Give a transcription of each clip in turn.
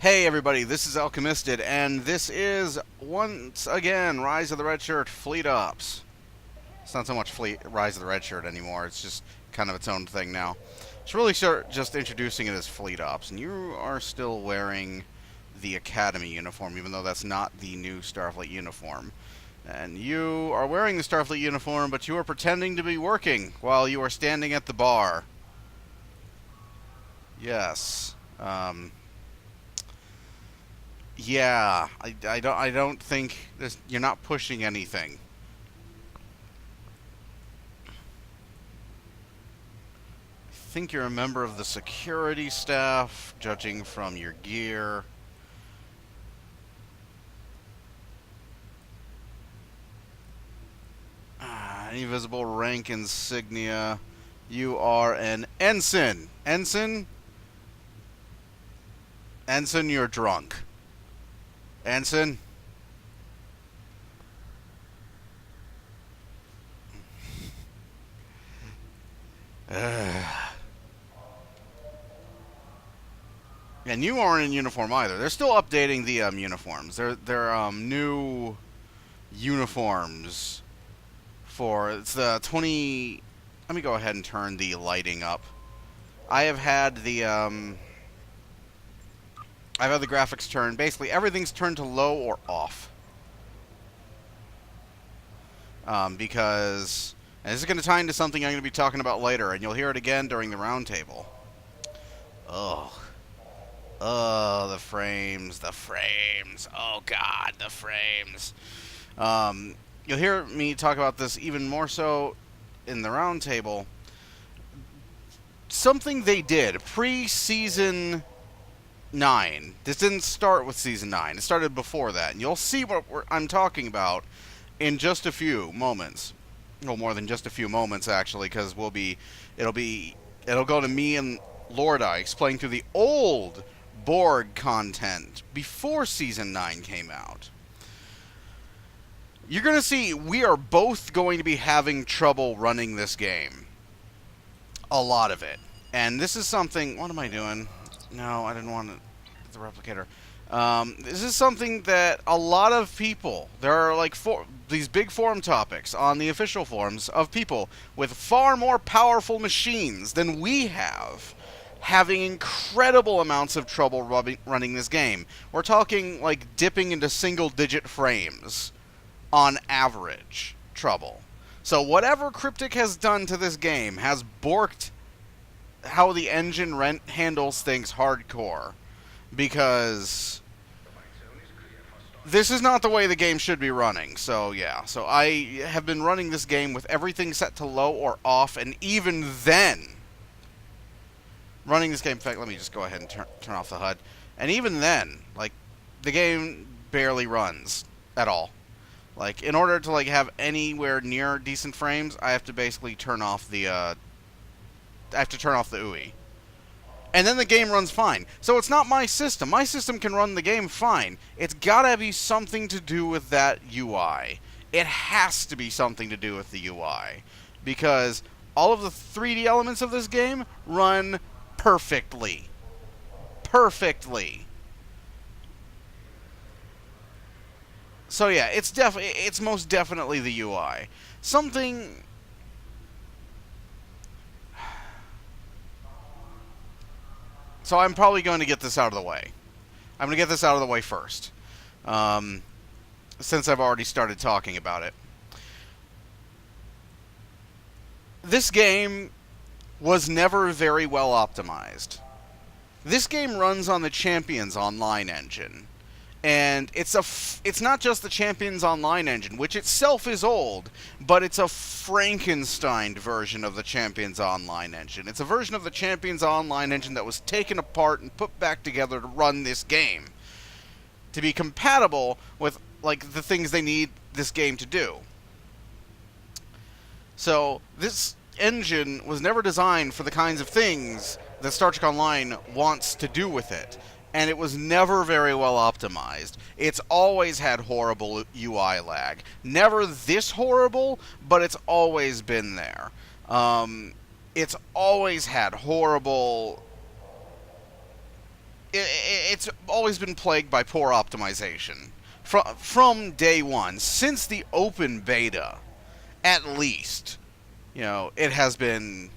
Hey everybody, this is Alchemisted, and this is, once again, Rise of the Red Shirt Fleet Ops. It's not so much Rise of the Red Shirt anymore, it's just kind of its own thing now. It's really just introducing it as Fleet Ops, and you are still wearing the Academy uniform, even though that's not the new Starfleet uniform. And you are wearing the Starfleet uniform, but you are pretending to be working while you are standing at the bar. Yes. Yeah, I don't think you're not pushing anything. I think you're a member of the security staff, judging from your gear. Any visible rank insignia. You are an ensign. Ensign? Ensign, you're drunk. Ensign? And you aren't in uniform either. They're still updating the uniforms. They're new uniforms for it's the 20. Let me go ahead and turn the lighting up. I have had the I've had the graphics turned. Basically, everything's turned to low or off. Because and this is going to tie into something I'm going to be talking about later, and you'll hear it again during the roundtable. Ugh. Oh, the frames, the frames. Oh, God, the frames. You'll hear me talk about this even more so in the roundtable. Something they did pre-season 9. This didn't start with season 9. It started before that. And you'll see what I'm talking about in just a few moments. Well, more than just a few moments, actually, because it'll go to me and Lorda explaining through the old Borg content before Season 9 came out. You're going to see we are both going to be having trouble running this game. A lot of it. And this is something... What am I doing? No, I didn't want the replicator. This is something that a lot of people... There are like these big forum topics on the official forums of people with far more powerful machines than we have, having incredible amounts of trouble running this game. We're talking like dipping into single-digit frames on average trouble. So whatever Cryptic has done to this game has borked how the engine handles things hardcore, because this is not the way the game should be running. So yeah, so I have been running this game with everything set to low or off, and even then running this game, in fact, let me just go ahead and turn off the HUD. And even then, like, the game barely runs at all. Like, in order to like have anywhere near decent frames, I have to basically turn off the UI. And then the game runs fine. So it's not my system. My system can run the game fine. It's gotta be something to do with that UI. It has to be something to do with the UI. Because all of the 3D elements of this game run perfectly. Perfectly. So yeah, it's most definitely the UI. Something... So I'm probably going to get this out of the way. I'm going to get this out of the way first, since I've already started talking about it. This game was never very well optimized. This game runs on the Champions Online engine. And it's not just the Champions Online engine, which itself is old, but it's a Frankenstein version of the Champions Online engine. It's a version of the Champions Online engine that was taken apart and put back together to run this game, to be compatible with like the things they need this game to do. So this engine was never designed for the kinds of things that Star Trek Online wants to do with it. And it was never very well optimized. It's always had horrible UI lag. Never this horrible, but it's always been there. It's always had horrible... it's always been plagued by poor optimization. From day one, since the open beta, at least, it has been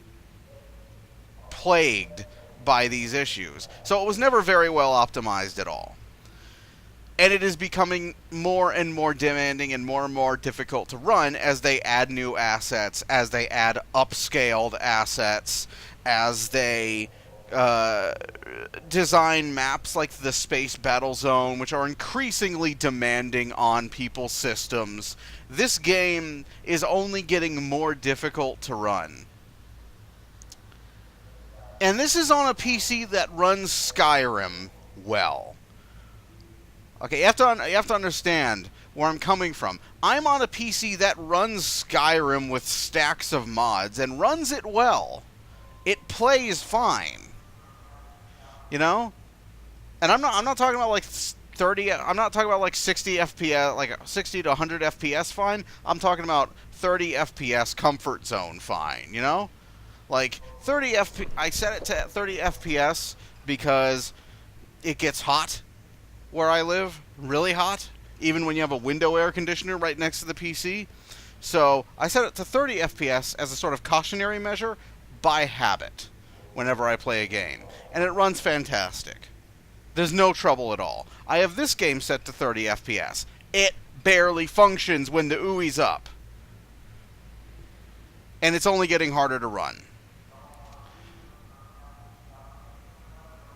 plagued by these issues. So it was never very well optimized at all. And it is becoming more and more demanding and more difficult to run as they add new assets, as they add upscaled assets, as they design maps like the Space Battle Zone, which are increasingly demanding on people's systems. This game is only getting more difficult to run. And this is on a PC that runs Skyrim well. Okay, you have to understand where I'm coming from. I'm on a PC that runs Skyrim with stacks of mods and runs it well. It plays fine. And I'm not talking about like 30, I'm not talking about like 60 FPS, like 60 to 100 FPS fine. I'm talking about 30 FPS comfort zone fine, Like 30 FPS, I set it to 30 FPS because it gets hot where I live, really hot, even when you have a window air conditioner right next to the PC. So I set it to 30 FPS as a sort of cautionary measure by habit whenever I play a game. And it runs fantastic. There's no trouble at all. I have this game set to 30 FPS. It barely functions when the OUI's up. And it's only getting harder to run.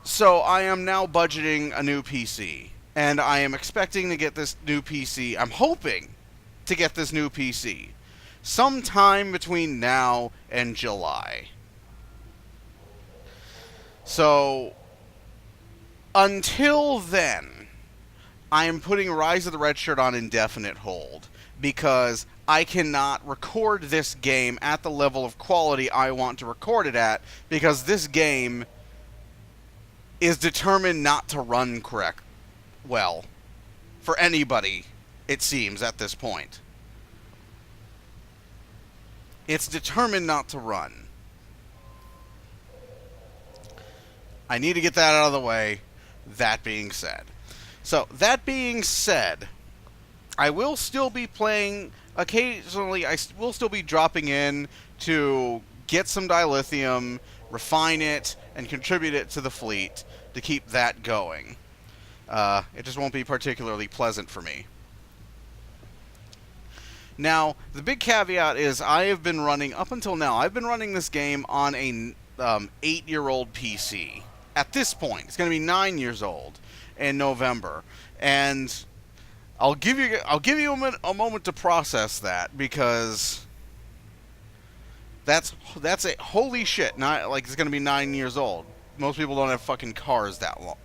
So I am now budgeting a new PC. And I am expecting to get this new PC. I'm hoping to get this new PC sometime between now and July. So until then, I am putting Rise of the Red Shirt on indefinite hold because I cannot record this game at the level of quality I want to record it at because this game is determined not to run well for anybody, it seems, at this point. It's determined not to run. I need to get that out of the way, that being said. So, that being said, I will still be playing, occasionally I will still be dropping in to get some dilithium, refine it, and contribute it to the fleet to keep that going. It just won't be particularly pleasant for me. Now, the big caveat is I have been running, up until now, I've been running this game on a 8-year-old PC. At this point, it's going to be 9 years old in November, and I'll give you a moment to process that because that's a holy shit. Not like it's going to be 9 years old. Most people don't have fucking cars that long.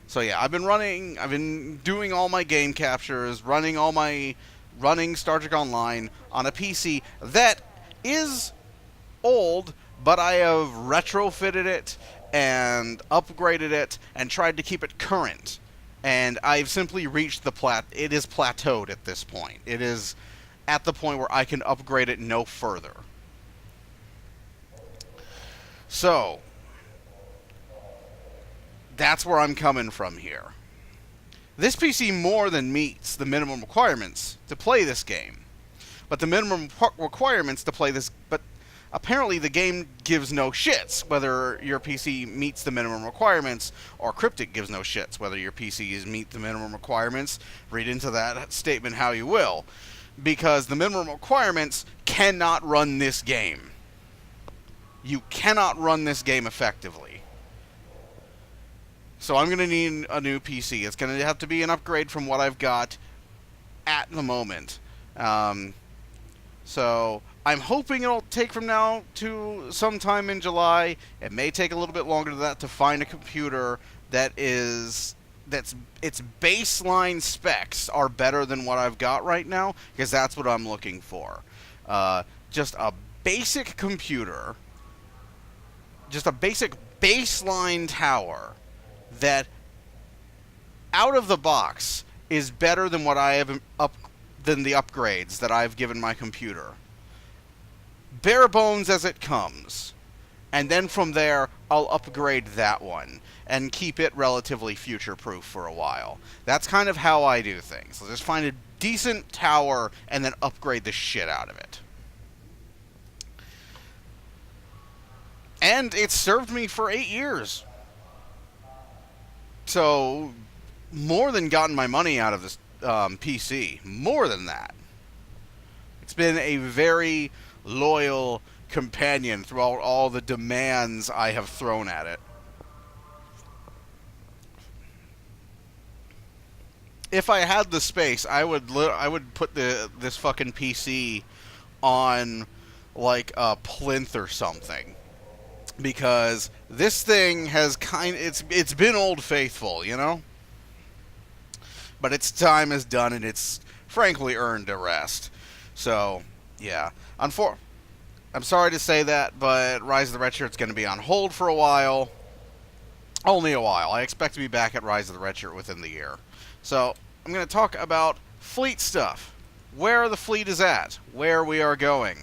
So yeah, I've been doing all my game captures, running Star Trek Online on a PC that is old, but I have retrofitted it and upgraded it and tried to keep it current. And I've simply reached it is plateaued at this point. It is at the point where I can upgrade it no further. So, that's where I'm coming from here. This PC more than meets the minimum requirements to play this game. But the minimum requirements to play this... But apparently the game gives no shits whether your PC meets the minimum requirements, or Cryptic gives no shits whether your PCs meet the minimum requirements. Read into that statement how you will. Because the minimum requirements cannot run this game. You cannot run this game effectively. So I'm going to need a new PC. It's going to have to be an upgrade from what I've got at the moment. So I'm hoping it'll take from now to sometime in July. It may take a little bit longer than that to find a computer that's its baseline specs are better than what I've got right now, because that's what I'm looking for. Just a basic computer, just a basic baseline tower that out of the box is better than what I have than the upgrades that I've given my computer. Bare bones as it comes. And then from there, I'll upgrade that one and keep it relatively future-proof for a while. That's kind of how I do things. I'll just find a decent tower and then upgrade the shit out of it. And it's served me for 8 years. So, more than gotten my money out of this PC. More than that. It's been a very loyal companion throughout all the demands I have thrown at it. If I had the space, I would put this fucking PC on like a plinth or something, because this thing has it's been Old Faithful, you know. But its time is done, and it's frankly earned a rest. So yeah, I'm sorry to say that, but Rise of the Red Shirt's going to be on hold for a while. Only a while. I expect to be back at Rise of the Red Shirt within the year. So, I'm going to talk about fleet stuff. Where the fleet is at. Where we are going.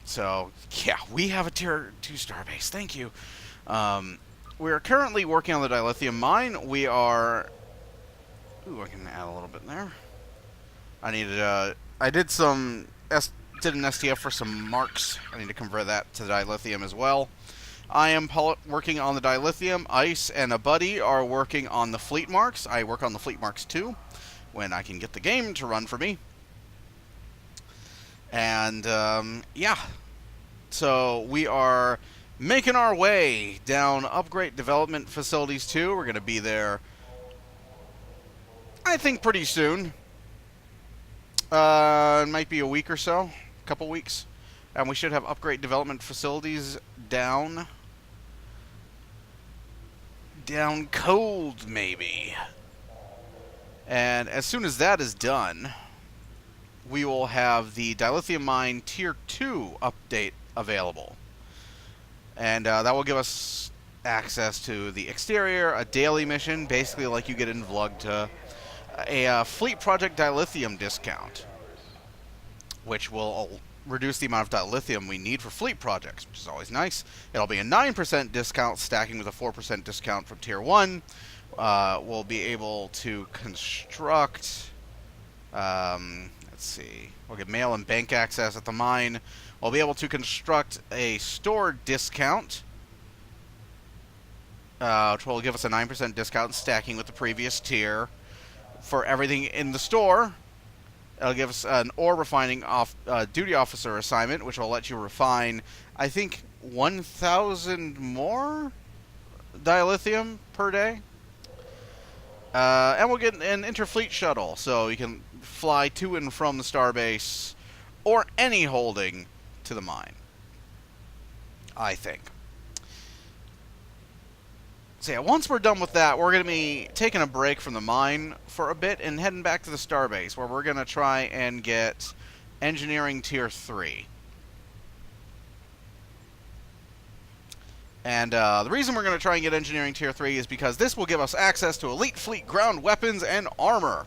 So, yeah, we have a Tier 2 starbase. Thank you. We are currently working on the dilithium mine. We are... Ooh, I can add a little bit there. I did an STO for some marks. I need to convert that to the dilithium as well. I am working on the dilithium. Ice and a buddy are working on the fleet marks. I work on the fleet marks too, when I can get the game to run for me. And, yeah. So, we are making our way down Upgrade Development Facilities 2. We're going to be there, I think, pretty soon. It might be a week or so. Couple weeks, and we should have Upgrade Development Facilities down cold, maybe. And as soon as that is done, we will have the dilithium mine Tier 2 update available, and that will give us access to the exterior, a daily mission, basically like you get in Vlugta, a Fleet Project dilithium discount, which will reduce the amount of dilithium we need for fleet projects, which is always nice. It'll be a 9% discount, stacking with a 4% discount from Tier 1. We'll be able to construct... let's see. We'll get mail and bank access at the mine. We'll be able to construct a store discount, which will give us a 9% discount, stacking with the previous tier for everything in the store. It'll give us an ore refining duty officer assignment, which will let you refine, I think, 1,000 more dilithium per day. And we'll get an interfleet shuttle, so you can fly to and from the starbase or any holding to the mine, I think. So yeah, once we're done with that, we're going to be taking a break from the mine for a bit and heading back to the starbase, where we're going to try and get engineering tier 3. And the reason we're going to try and get engineering tier 3 is because this will give us access to elite fleet ground weapons and armor,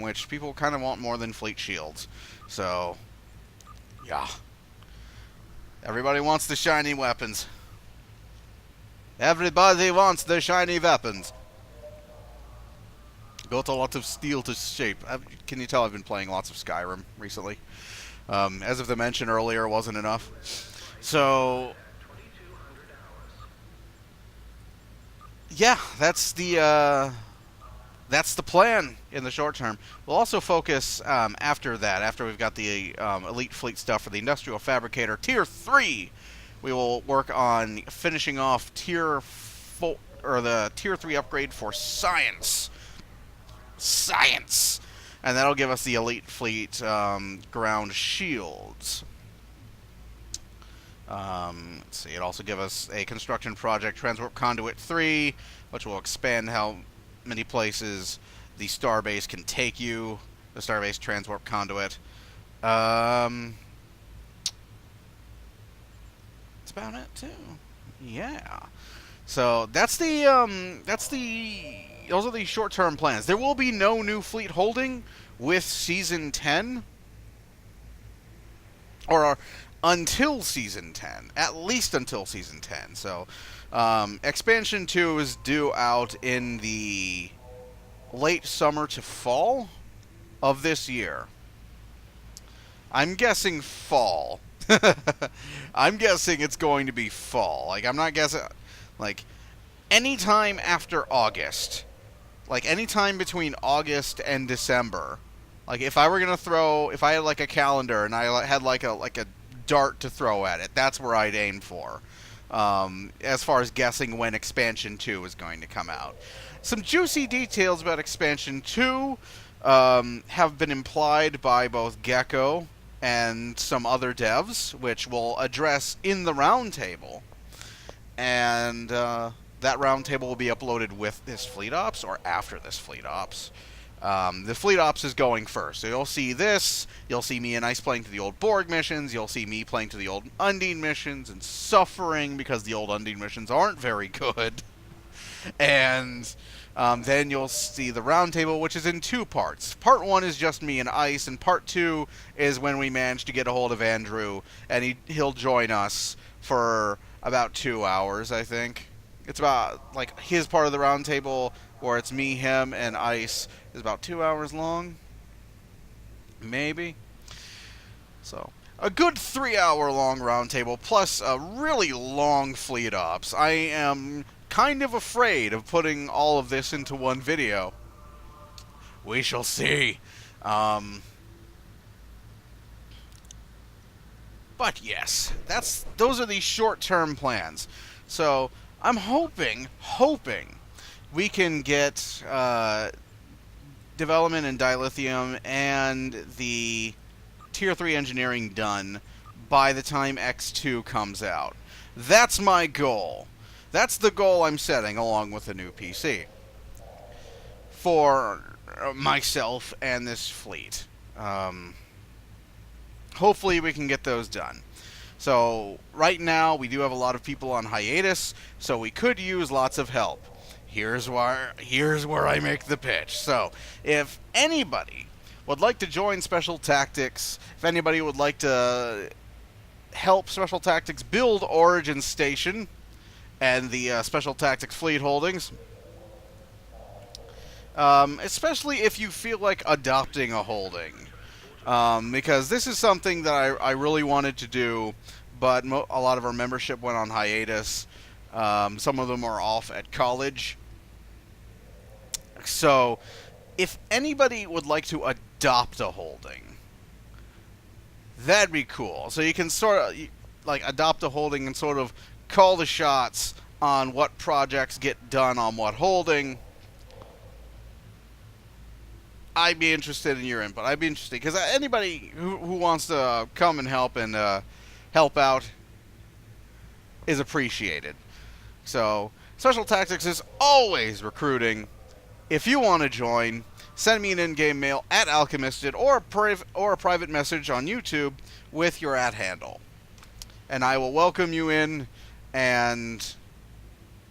which people kind of want more than fleet shields. So, yeah. Everybody wants the shiny weapons. Everybody wants the shiny weapons. Got a lot of steel to shape. Can you tell I've been playing lots of Skyrim recently? As of the mention earlier, wasn't enough. So, yeah, that's the plan in the short term. We'll also focus after that, after we've got the elite fleet stuff for the industrial fabricator tier 3. We will work on finishing off tier 4, or the tier 3 upgrade for science. Science! And that'll give us the elite fleet ground shields. Let's see, it also gives us a construction project, Transwarp Conduit 3, which will expand how many places the starbase can take you. The starbase Transwarp Conduit. That's about it too. Yeah. So those are the short-term plans. There will be no new fleet holding with Season 10. Or until Season 10. At least until Season 10. So, Expansion 2 is due out in the late summer to fall of this year. I'm guessing fall. I'm guessing it's going to be fall. Like, I'm not guessing... Like, anytime after August. Like, anytime between August and December. Like, if I were going to throw... If I had, like, a calendar and I had, like a dart to throw at it, that's where I'd aim for. As far as guessing when Expansion 2 is going to come out. Some juicy details about Expansion 2 have been implied by both Gecko and some other devs, which we'll address in the roundtable. And that roundtable will be uploaded with this Fleet Ops or after this Fleet Ops. The Fleet Ops is going first. So you'll see this, you'll see me and Ice playing to the old Borg missions, you'll see me playing to the old Undine missions, and suffering because the old Undine missions aren't very good. And then you'll see the roundtable, which is in two parts. Part 1 is just me and Ice, and Part 2 is when we manage to get a hold of Andrew, and he'll join us for about 2 hours, I think. It's about, like, his part of the roundtable, where it's me, him, and Ice, is about 2 hours long. Maybe. So, a good 3-hour-long roundtable, plus a really long Fleet Ops. I am kind of afraid of putting all of this into one video. We shall see. But yes, those are the short-term plans. So I'm hoping we can get development in dilithium and the Tier 3 engineering done by the time X2 comes out. That's my goal. That's the goal I'm setting, along with a new PC, for myself and this fleet. Hopefully we can get those done. So, right now, we do have a lot of people on hiatus, so we could use lots of help. Here's where I make the pitch. So, if anybody would like to join Special Tactics, if anybody would like to help Special Tactics build Origin Station and the Special Tactics Fleet Holdings, especially if you feel like adopting a holding, because this is something that I really wanted to do, but a lot of our membership went on hiatus. Some of them are off at college. So, if anybody would like to adopt a holding, that'd be cool. So you can sort of, like, adopt a holding and sort of call the shots on what projects get done on what holding. I'd be interested in your input. I'd be interested, because anybody who wants to come and help out is appreciated. So, Special Tactics is always recruiting. If you want to join, send me an in-game mail at Alchemisted or a private message on YouTube with your @handle. And I will welcome you in and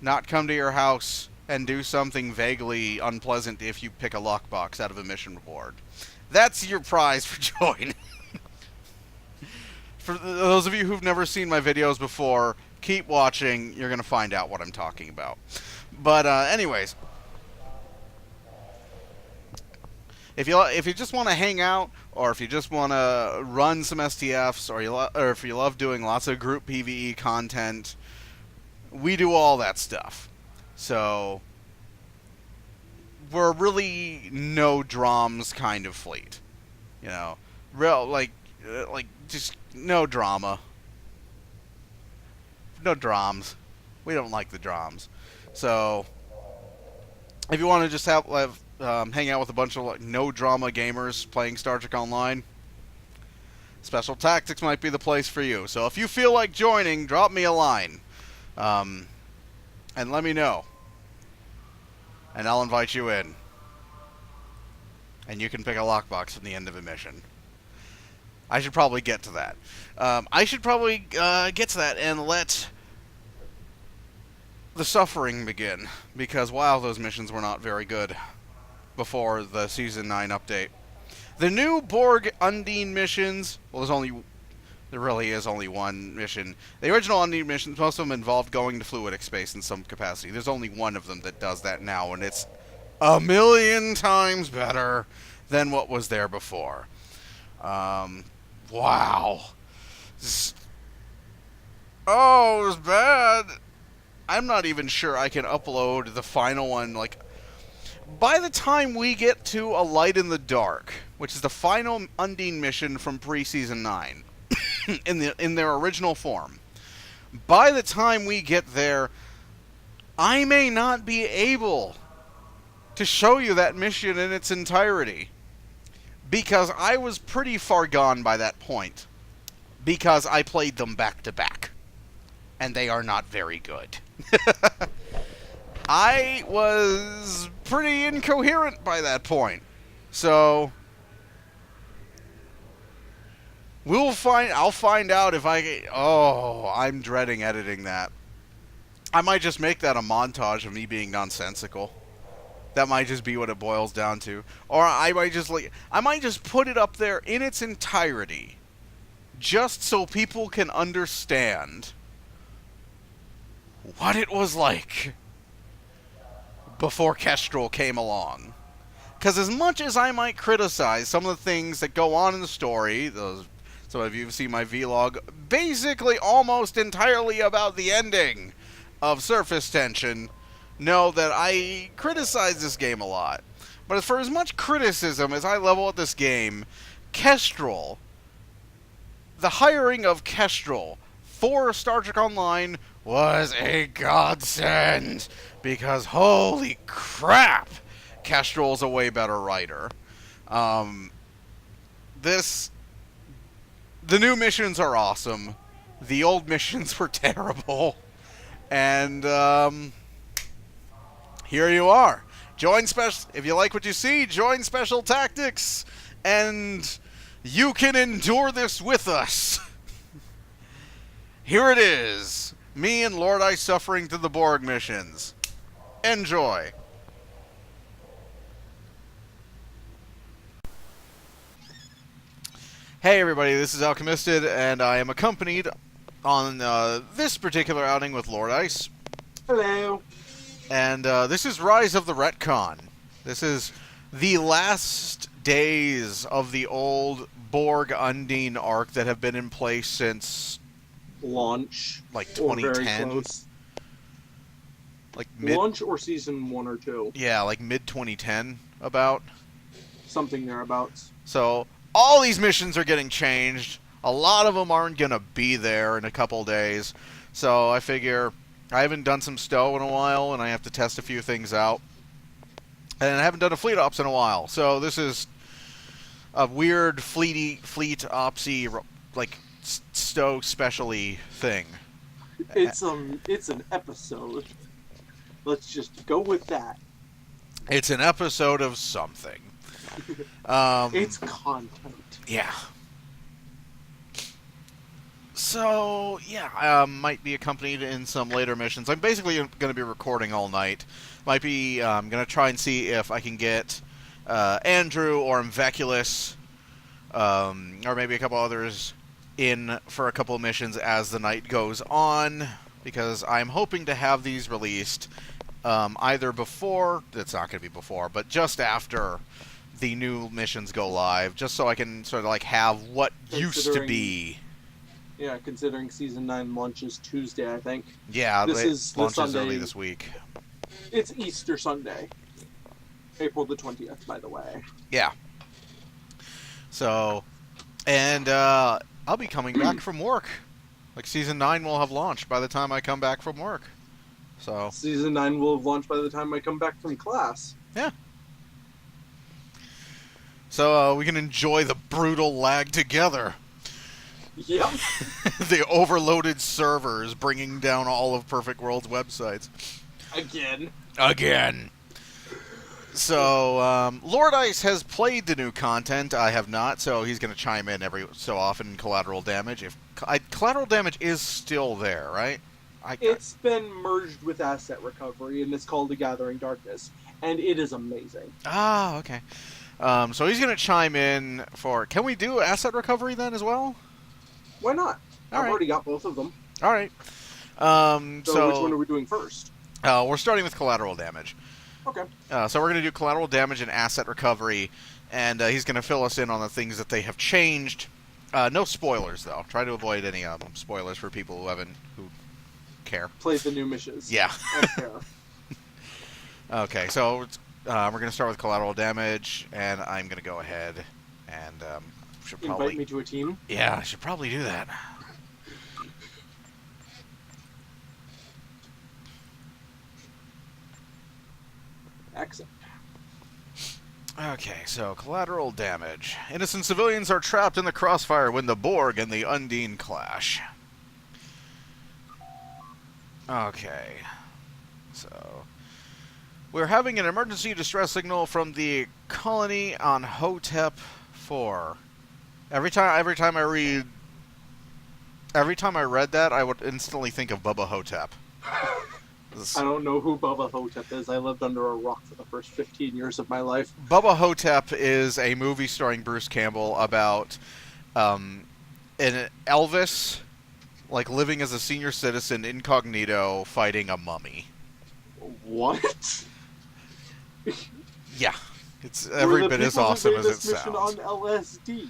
not come to your house and do something vaguely unpleasant if you pick a lockbox out of a mission reward. That's your prize for joining. For those of you who've never seen my videos before, keep watching. You're going to find out what I'm talking about. But anyways, if you just want to hang out, or if you just want to run some STFs, or if you love doing lots of group PvE content, we do all that stuff. So we're really no drums kind of fleet, you know, real like just no drama, no drums. We don't like the drums. So if you want to just hang out with a bunch of like no drama gamers playing Star Trek Online, Special Tactics might be the place for you. So if you feel like joining, drop me a line, and let me know, and I'll invite you in, and you can pick a lockbox from the end of a mission. I should probably get to that. And let the suffering begin, because wow, those missions were not very good before the Season 9 update. The new Borg Undine missions, well, there's only There really is only one mission. The original Undine missions, most of them involved going to fluidic space in some capacity. There's only one of them that does that now, and it's a million times better than what was there before. Wow. Oh, it was bad. I'm not even sure I can upload the final one. Like, by the time we get to A Light in the Dark, which is the final Undine mission from pre-season 9, in their original form, by the time we get there, I may not be able to show you that mission in its entirety, because I was pretty far gone by that point, because I played them back to back, and they are not very good. I was pretty incoherent by that point, so I'll find out if I... Oh, I'm dreading editing that. I might just make that a montage of me being nonsensical. That might just be what it boils down to. Or I might just put it up there in its entirety, just so people can understand what it was like before Kestrel came along. Because as much as I might criticize some of the things that go on in the story, some of you have seen my vlog, basically almost entirely about the ending of Surface Tension, know that I criticize this game a lot. But for as much criticism as I level at this game, Kestrel, the hiring of Kestrel for Star Trek Online was a godsend, because holy crap, Kestrel's a way better writer. The new missions are awesome. The old missions were terrible. And here you are. If you like what you see, join Special Tactics, and you can endure this with us. Here it is. Me and Lord Ice suffering through the Borg missions. Enjoy. Hey everybody, this is Alchemisted, and I am accompanied on this particular outing with Lord Ice. Hello. And this is Rise of the Retcon. This is the last days of the old Borg Undine arc that have been in place since launch, like 2010. Very close. Like launch or season 1 or 2. Yeah, like mid 2010 about. Something thereabouts. So all these missions are getting changed. A lot of them aren't going to be there in a couple days. So I figure I haven't done some STO in a while, and I have to test a few things out. And I haven't done a fleet ops in a while. So this is a weird fleet opsy, like STO specially thing. It's an episode. Let's just go with that. It's an episode of something. It's content. Yeah. So, yeah, I might be accompanied in some later missions. I'm basically going to be recording all night. I'm going to try and see if I can get Andrew or Mveculus, or maybe a couple others in for a couple of missions as the night goes on, because I'm hoping to have these released either before, it's not going to be before, but just after the new missions go live, just so I can sort of like have what used to be. Yeah, considering season 9 launches Tuesday, I think. Yeah, this is launches Sunday, early this week. It's Easter Sunday, April the 20th, by the way. Yeah. So, and I'll be coming back from work. Like season 9 will have launched by the time I come back from work. So season 9 will have launched by the time I come back from class. Yeah. So we can enjoy the brutal lag together. Yep. The overloaded servers bringing down all of Perfect World's websites. Again. So, Lord Ice has played the new content. I have not, so he's going to chime in every so often in Collateral Damage. Collateral Damage is still there, right? It's been merged with Asset Recovery, and it's called The Gathering Darkness, and it is amazing. Ah, okay. So he's going to chime in for... Can we do Asset Recovery then as well? Why not? All I've right. already got both of them. All right. So which one are we doing first? We're starting with collateral damage. Okay. So we're going to do collateral damage and asset recovery, and he's going to fill us in on the things that they have changed. No spoilers, though. Try to avoid any spoilers for people who care. Play the new missions. Yeah. And care. Okay, so we're going to start with collateral damage, and I'm going to go ahead and should probably... Invite me to a team? Yeah, I should probably do that. Excellent. Okay, so collateral damage. Innocent civilians are trapped in the crossfire when the Borg and the Undine clash. Okay, so we're having an emergency distress signal from the colony on Hotep 4. Every time I read that, I would instantly think of Bubba Hotep. I don't know who Bubba Hotep is. I lived under a rock for the first 15 years of my life. Bubba Hotep is a movie starring Bruce Campbell about an Elvis, like, living as a senior citizen incognito fighting a mummy. What? Yeah, it's every bit as awesome as it sounds. On LSD.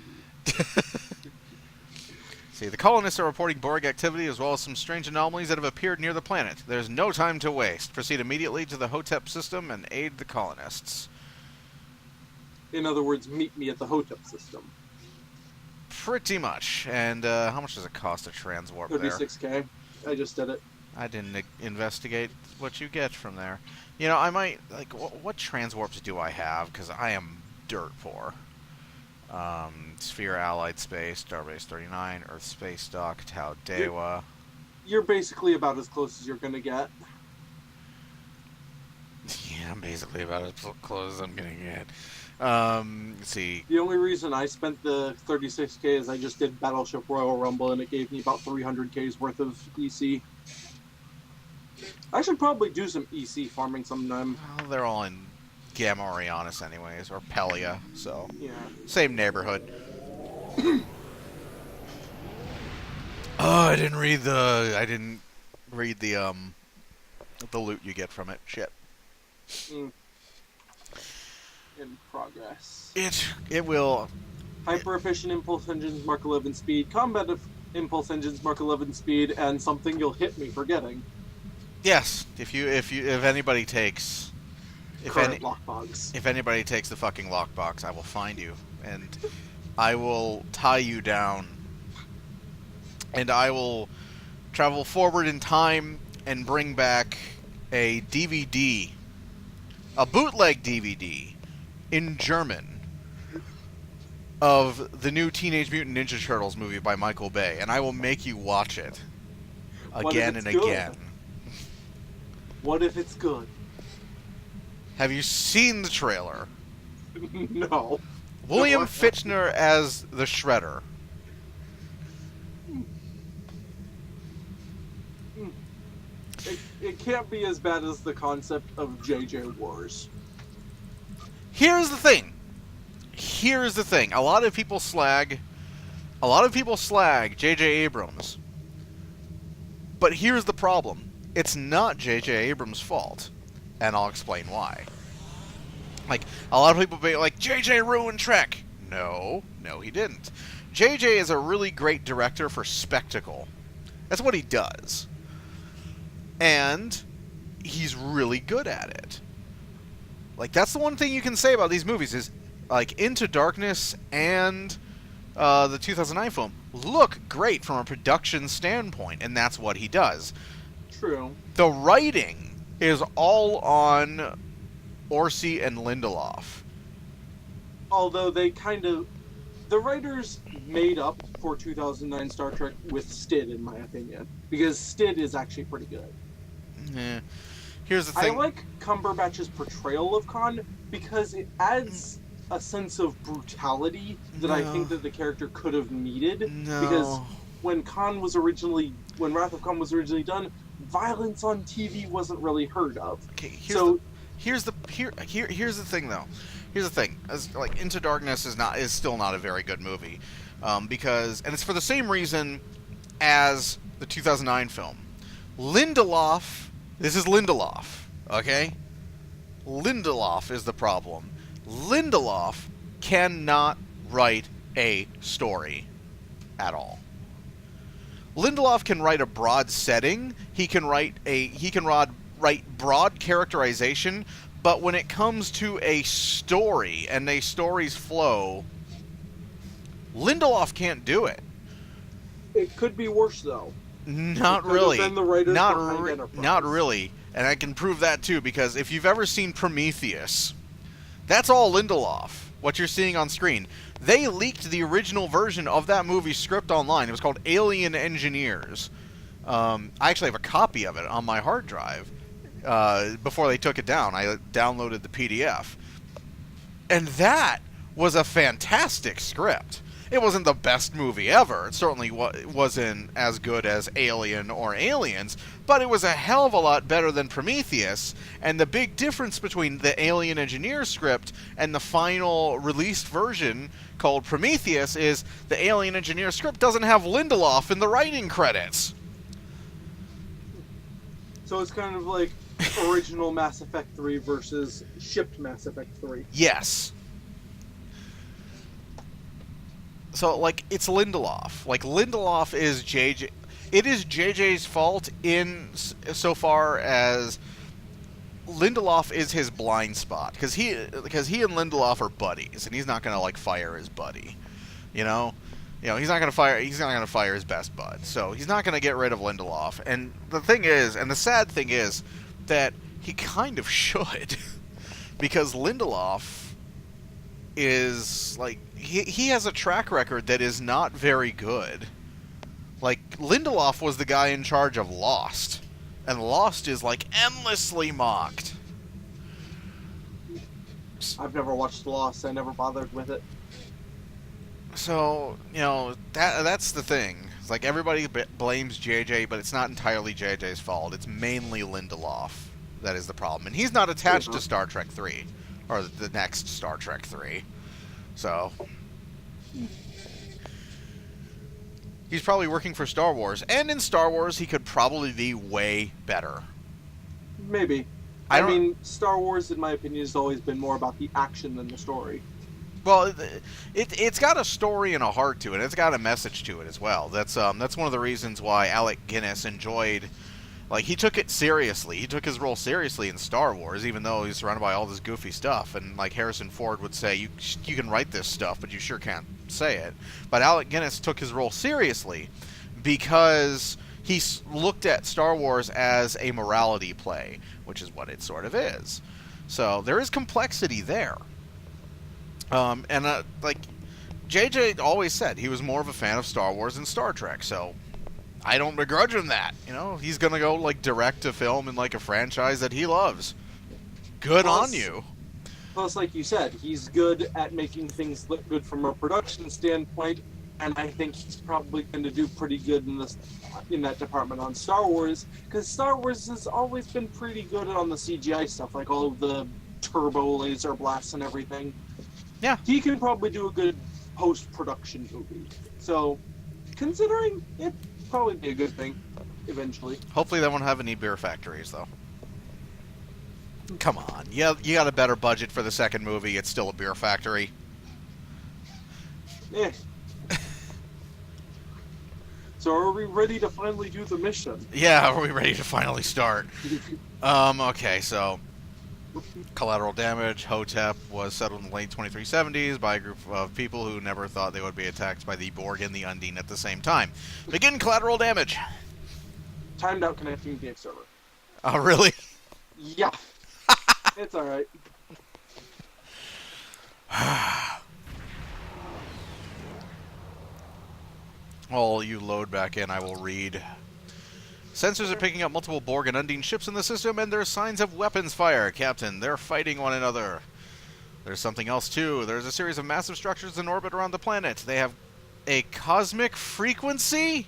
See, the colonists are reporting Borg activity as well as some strange anomalies that have appeared near the planet. There's no time to waste. Proceed immediately to the Hotep system and aid the colonists. In other words, meet me at the Hotep system. Pretty much. And how much does it cost to transwarp there? 36K. I just did it. I didn't investigate what you get from there. You know, I might, like, what transwarps do I have? Because I am dirt poor. Sphere Allied Space, Starbase 39, Earth Space Dock, Tau Dewa. You're basically about as close as you're going to get. Yeah, I'm basically about as close as I'm going to get. Let's see. The only reason I spent the 36K is I just did Battleship Royal Rumble, and it gave me about 300K's worth of EC. I should probably do some EC farming sometime. Well, they're all in Gamma Orionis anyways, or Pelia, so Yeah. same neighborhood. Oh, I didn't read the loot you get from it. Shit. In progress. It will. Hyper efficient impulse engines Mark 11 speed, combat impulse engines Mark 11 speed, and something you'll hit me forgetting. Yes, if anybody takes Lockbox. If anybody takes the fucking lockbox, I will find you, and I will tie you down, and I will travel forward in time and bring back a DVD, a bootleg DVD, in German, of the new Teenage Mutant Ninja Turtles movie by Michael Bay, and I will make you watch it again and again. What if it's good? Have you seen the trailer? No. William Fichtner as the Shredder. It can't be as bad as the concept of JJ Wars. Here's the thing. A lot of people slag J.J. Abrams. But here's the problem. It's not J.J. Abrams' fault. And I'll explain why. Like, a lot of people be like, J.J. ruined Trek. No, he didn't. J.J. is a really great director for spectacle. That's what he does. And he's really good at it. Like, that's the one thing you can say about these movies is, like, Into Darkness and the 2009 film look great from a production standpoint, and that's what he does. True. The writing is all on Orci and Lindelof. Although the writers made up for 2009 Star Trek with Stid, in my opinion. Because Stid is actually pretty good. Yeah. Here's the thing. I like Cumberbatch's portrayal of Khan because it adds a sense of brutality that I think that the character could have needed. No. Because when Wrath of Khan was originally done, violence on TV wasn't really heard of. Okay, here's the thing though. Here's the thing. Like, Into Darkness is still not a very good movie. because, and it's for the same reason as the 2009 film. Lindelof, this is Lindelof, okay? Lindelof is the problem. Lindelof cannot write a story at all. Lindelof can write a broad setting. He can write broad characterization, but when it comes to a story and a story's flow, Lindelof can't do it. It could be worse though. Not really. Not not really. And I can prove that too, because if you've ever seen Prometheus, that's all Lindelof, what you're seeing on screen. They leaked the original version of that movie script online. It was called Alien Engineers. I actually have a copy of it on my hard drive. Before they took it down, I downloaded the PDF. And that was a fantastic script. It wasn't the best movie ever. It certainly wasn't as good as Alien or Aliens, but it was a hell of a lot better than Prometheus. And the big difference between the Alien Engineer script and the final released version called Prometheus is the Alien Engineer script doesn't have Lindelof in the writing credits. So it's kind of like original Mass Effect 3 versus shipped Mass Effect 3. Yes. So, like, it's Lindelof. Like, Lindelof is JJ. It is JJ's fault in so far as Lindelof is his blind spot, because he and Lindelof are buddies, and he's not gonna like fire his buddy. He's not gonna fire his best bud. So he's not gonna get rid of Lindelof. And the thing is, and the sad thing is, that he kind of should, because Lindelof is like he has a track record that is not very good. Like, Lindelof was the guy in charge of Lost, and Lost is like endlessly mocked. I've never watched Lost. I never bothered with it. So, that's the thing. It's like everybody blames JJ, but it's not entirely JJ's fault. It's mainly Lindelof that is the problem, and he's not attached to Star Trek 3 or the next Star Trek 3. So he's probably working for Star Wars, and in Star Wars he could probably be way better. Maybe. I mean, Star Wars, in my opinion, has always been more about the action than the story. Well, it's got a story and a heart to it. It's got a message to it as well. That's one of the reasons why Alec Guinness enjoyed. Like, he took it seriously. He took his role seriously in Star Wars, even though he's surrounded by all this goofy stuff. And like Harrison Ford would say, you can write this stuff, but you sure can't say it. But Alec Guinness took his role seriously because he looked at Star Wars as a morality play, which is what it sort of is. So there is complexity there. Like JJ always said, he was more of a fan of Star Wars than Star Trek. So I don't begrudge him that. He's gonna go like direct to film in like a franchise that he loves. Good on you. Plus, like you said, he's good at making things look good from a production standpoint, and I think he's probably going to do pretty good in that department on Star Wars, because Star Wars has always been pretty good on the CGI stuff, like all of the turbo laser blasts and everything. Yeah. He can probably do a good post-production movie. So, considering it, probably be a good thing eventually. Hopefully they won't have any beer factories, though. Come on. You got a better budget for the second movie. It's still a beer factory. Eh. So are we ready to finally do the mission? Yeah, are we ready to finally start? Okay, so Collateral Damage, Hotep, was settled in the late 2370s by a group of people who never thought they would be attacked by the Borg and the Undine at the same time. Begin Collateral Damage. Timed out connecting the server. Oh, really? Yeah. It's alright. While you load back in, I will read. Sensors are picking up multiple Borg and Undine ships in the system, and there's signs of weapons fire. Captain, they're fighting one another. There's something else, too. There's a series of massive structures in orbit around the planet. They have a cosmic frequency?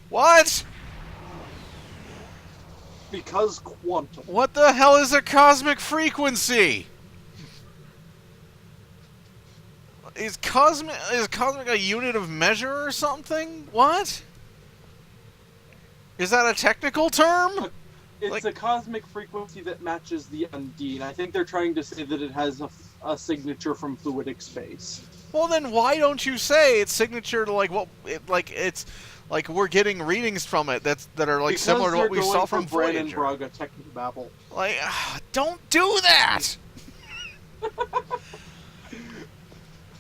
What? Because quantum. What the hell is a cosmic frequency? Is cosmic a unit of measure or something? What? Is that a technical term? It's a cosmic frequency that matches the Undine. I think they're trying to say that it has a signature from fluidic space. Well, then why don't you say it's signature to it's like we're getting readings from it that are like Because similar to what we saw from Brandon Voyager? Braga technobabble. Like, don't do that.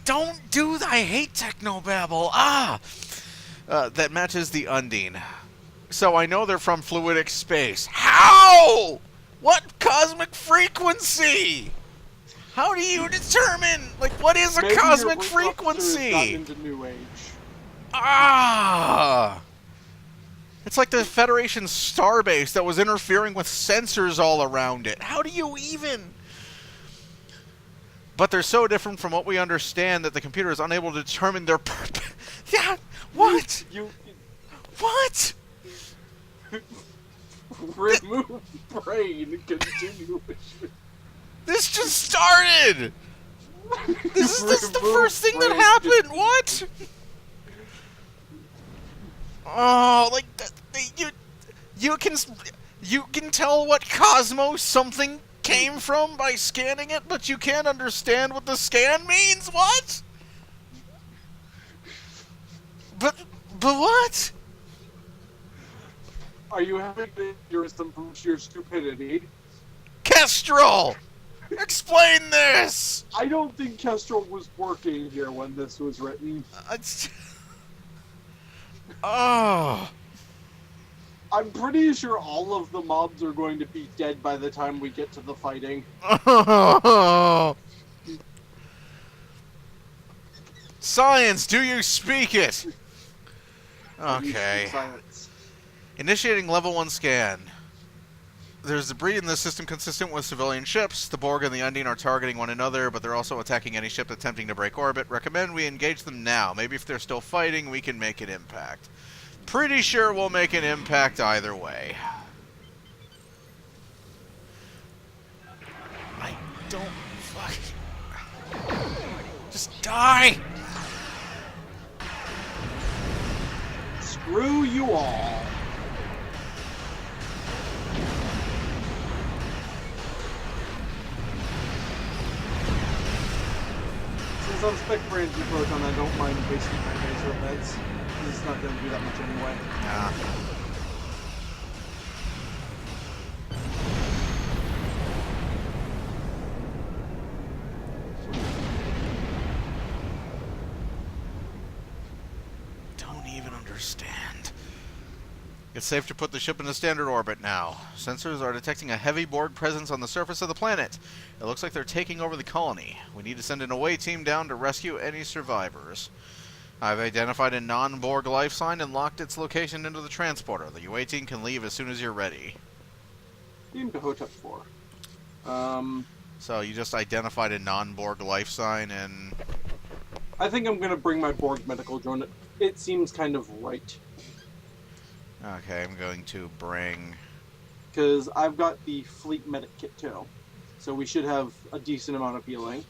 Don't do that. I hate technobabble. That matches the Undine. So I know they're from fluidic space. How? What cosmic frequency? How do you determine? Like, what is a Maybe cosmic your frequency? got into New Age. It's like the Federation starbase that was interfering with sensors all around it. How do you even? But they're so different from what we understand that the computer is unable to determine their purpose. Yeah, what? What? Remove brain, continue mission. This just started! This is the first thing that happened! What? Oh, like, you can tell what cosmos something came from by scanning it, but you can't understand what the scan means? What? But what? Are you having an aneurysm from sheer stupidity? Kestrel! Explain this! I don't think Kestrel was working here when this was written. Oh. I'm pretty sure all of the mobs are going to be dead by the time we get to the fighting. Oh. Science, do you speak it? Okay. Initiating level 1 scan. There's debris in the system consistent with civilian ships. The Borg and the Undine are targeting one another, but they're also attacking any ship attempting to break orbit. Recommend we engage them now. Maybe if they're still fighting, we can make an impact. Pretty sure we'll make an impact either way. I don't fucking... Just die! Screw you all. Since I'm spec for anti-proton, I don't mind wasting my laser events. It's not going to do that much anyway. Nah. Don't even understand. It's safe to put the ship into standard orbit now. Sensors are detecting a heavy Borg presence on the surface of the planet. It looks like they're taking over the colony. We need to send an away team down to rescue any survivors. I've identified a non-Borg life sign and locked its location into the transporter. The UA team can leave as soon as you're ready. Team to Hotep 4. So you just identified a non-Borg life sign and... I think I'm going to bring my Borg medical drone. It seems kind of right. Okay, I'm going to bring... Because I've got the fleet medic kit too. So we should have a decent amount of healing.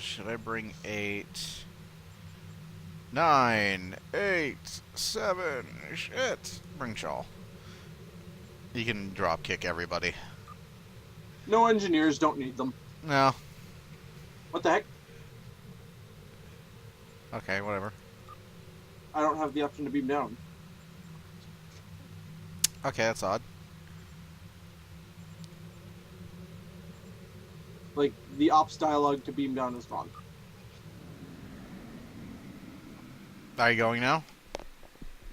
Should I bring 8... 9, 8, 7, shit. Bring Shaw. You can drop kick everybody. No engineers, don't need them. No. What the heck? Okay, whatever. I don't have the option to beam down. Okay, that's odd. Like, the ops dialogue to beam down is gone. Are you going now?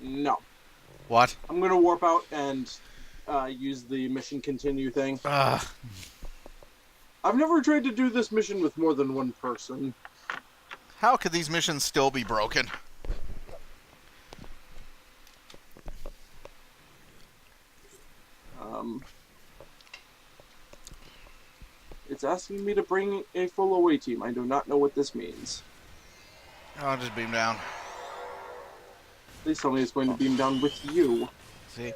No. What? I'm going to warp out and use the mission continue thing. Ugh. I've never tried to do this mission with more than one person. How could these missions still be broken? It's asking me to bring a full away team. I do not know what this means. I'll just beam down. Please tell me it's going to beam down with you. See?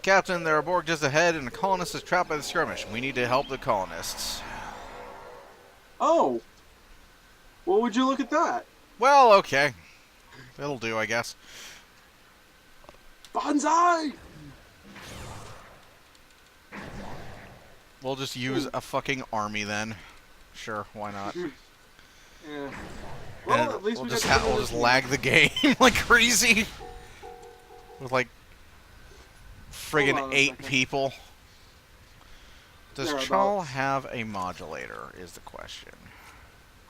Captain, there are Borg just ahead, and the colonist is trapped by the skirmish. We need to help the colonists. Oh! What would you look at that? Well, okay. That'll do, I guess. Bonsai! We'll just use a fucking army then. Sure, why not? Yeah. Well, And at least we'll we we'll just lag the game like crazy. With like friggin' 8 people. Does Chal have a modulator, is the question.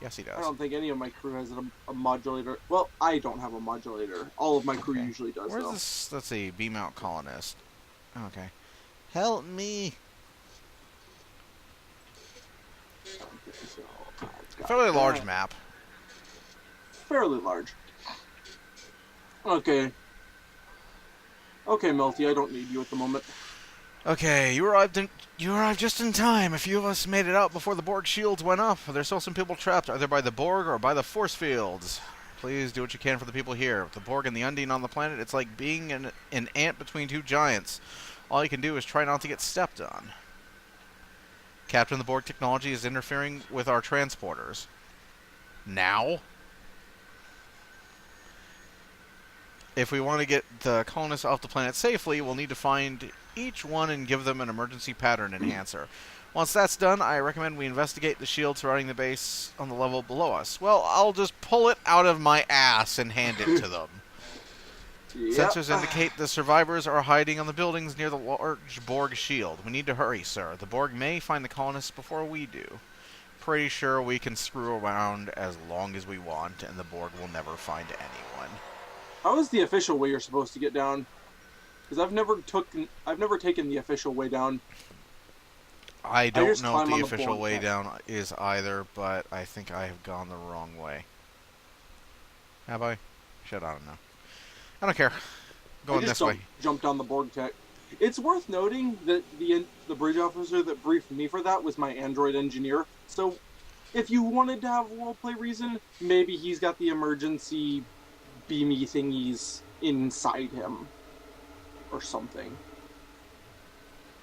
Yes, he does. I don't think any of my crew has a modulator. Well, I don't have a modulator. All of my crew usually does, Where's though. this? Let's see. Beam out colonist. Okay. Help me. Fairly large map. Fairly large. Okay. Okay, Melty, I don't need you at the moment. Okay, you arrived just in time. A few of us made it out before the Borg shields went up. There's still some people trapped, either by the Borg or by the force fields. Please do what you can for the people here. With the Borg and the Undine on the planet, it's like being an ant between two giants. All you can do is try not to get stepped on. Captain, the Borg technology is interfering with our transporters. Now? If we want to get the colonists off the planet safely, we'll need to find each one and give them an emergency pattern enhancer. Once that's done, I recommend we investigate the shield surrounding the base on the level below us. Well, I'll just pull it out of my ass and hand it to them. Yep. Sensors indicate the survivors are hiding on the buildings near the large Borg shield. We need to hurry, sir. The Borg may find the colonists before we do. Pretty sure we can screw around as long as we want, and the Borg will never find anyone. How is the official way you're supposed to get down? Because I've never taken the official way down. I don't know what the official way down is either, but I think I have gone the wrong way. Have I? Shit, I don't know. I don't care. Going this way. Jumped on the Borg tech. It's worth noting that the bridge officer that briefed me for that was my android engineer. So, if you wanted to have a roleplay reason, maybe he's got the emergency beamy thingies inside him, or something.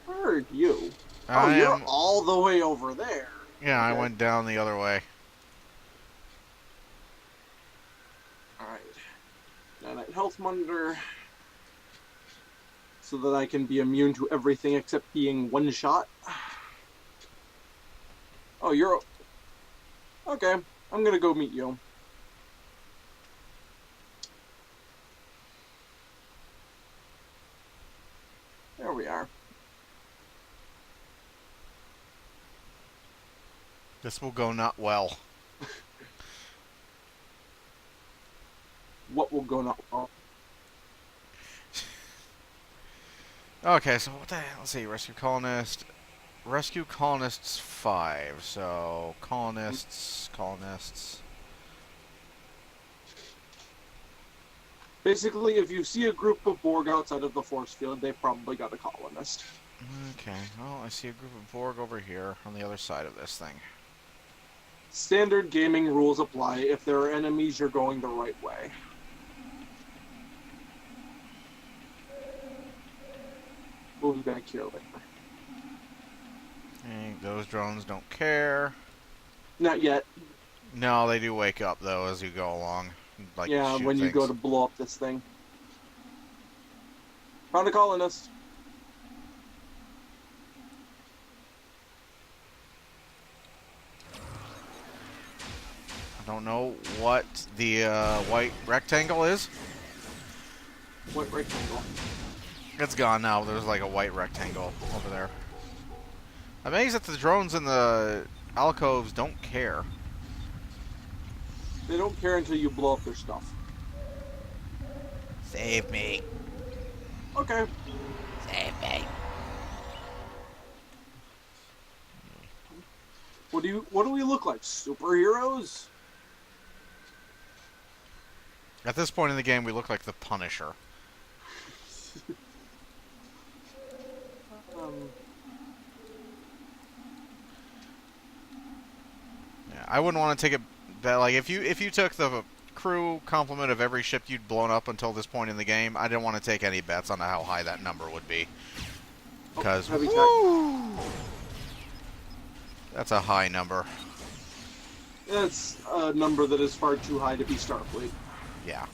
Where are you? You're all the way over there. Yeah, okay. I went down the other way. Alright. Nanite health monitor. So that I can be immune to everything except being one shot. Oh, you're... Okay, I'm gonna go meet you. There we are. This will go not well. What will go not well? Okay, so what the hell? Let's see. Rescue colonist. Rescue colonists 5. So, colonists. Basically, if you see a group of Borg outside of the force field, they've probably got a colonist. Okay, well, I see a group of Borg over here on the other side of this thing. Standard gaming rules apply. If there are enemies, you're going the right way. We'll be back here later. Those drones don't care. Not yet. No, they do wake up, though, as you go along. Like, yeah, when you go to blow up this thing. Found a colonist. I don't know what the white rectangle is. What rectangle? It's gone now. There's like a white rectangle over there. I'm amazed that the drones in the alcoves don't care. They don't care until you blow up their stuff. Save me. Okay. Save me. What do we look like? Superheroes? At this point in the game, we look like the Punisher. Yeah, I wouldn't want to take it. Like if you took the crew complement of every ship you'd blown up until this point in the game, I didn't want to take any bets on how high that number would be. Because that's a high number. That's a number that is far too high to be Starfleet. Yeah.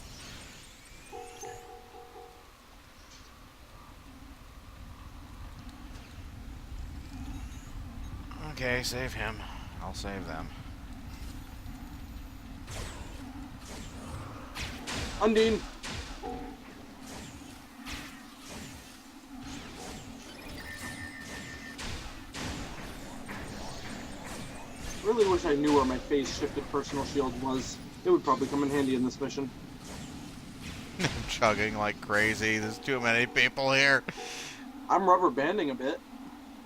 Okay, save him. I'll save them. Undine! Really wish I knew where my phase-shifted personal shield was. It would probably come in handy in this mission. I'm chugging like crazy. There's too many people here. I'm rubber banding a bit,